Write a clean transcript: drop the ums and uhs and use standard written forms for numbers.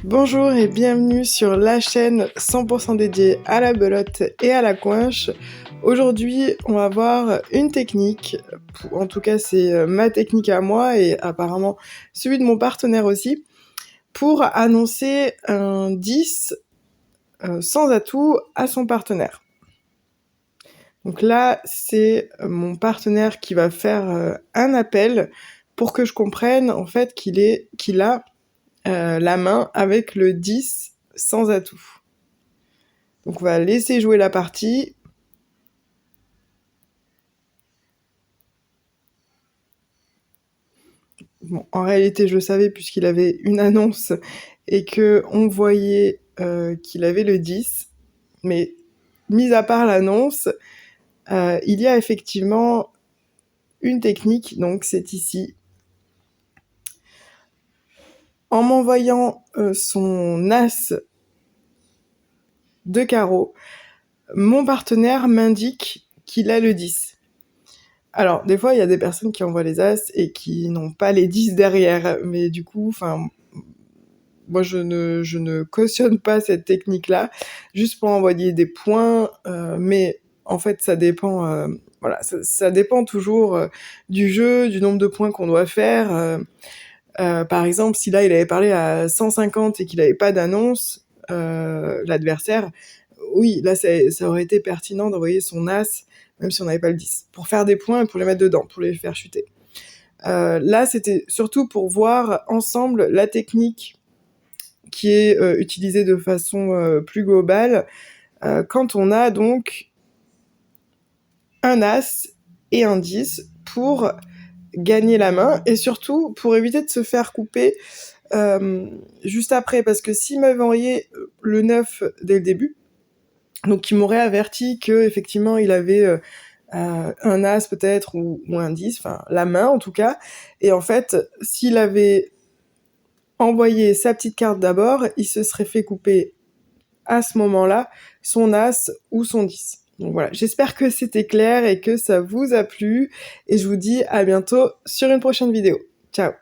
Bonjour et bienvenue sur la chaîne 100% dédiée à la belote et à la coinche. Aujourd'hui, on va voir une technique, en tout cas c'est ma technique à moi et apparemment celui de mon partenaire aussi, pour annoncer un 10 sans atout à son partenaire. Donc là, c'est mon partenaire qui va faire un appel pour que je comprenne en fait qu'il a la main avec le 10 sans atout. Donc on va laisser jouer la partie. Bon, en réalité, je le savais puisqu'il avait une annonce et que on voyait qu'il avait le 10. Mais mis à part l'annonce, il y a effectivement une technique, donc c'est ici. En m'envoyant son as de carreau, mon partenaire m'indique qu'il a le 10. Alors, des fois, il y a des personnes qui envoient les as et qui n'ont pas les 10 derrière, mais du coup, moi, je ne cautionne pas cette technique-là, juste pour envoyer des points, mais en fait, ça dépend, voilà, ça dépend toujours du jeu, du nombre de points qu'on doit faire. Par exemple, si là, il avait parlé à 150 et qu'il n'avait pas d'annonce, l'adversaire, oui, là, ça aurait été pertinent d'envoyer son as, même si on n'avait pas le 10, pour faire des points et pour les mettre dedans, pour les faire chuter. Là, c'était surtout pour voir ensemble la technique qui est utilisée de façon plus globale, quand on a donc un as et un 10 pour gagner la main, et surtout pour éviter de se faire couper juste après, parce que s'il m'avait envoyé le 9 dès le début, donc il m'aurait averti que effectivement il avait un as peut-être ou un 10, enfin la main en tout cas, et en fait s'il avait envoyé sa petite carte d'abord, il se serait fait couper à ce moment-là son as ou son 10. Donc voilà, j'espère que c'était clair et que ça vous a plu, et je vous dis à bientôt sur une prochaine vidéo. Ciao!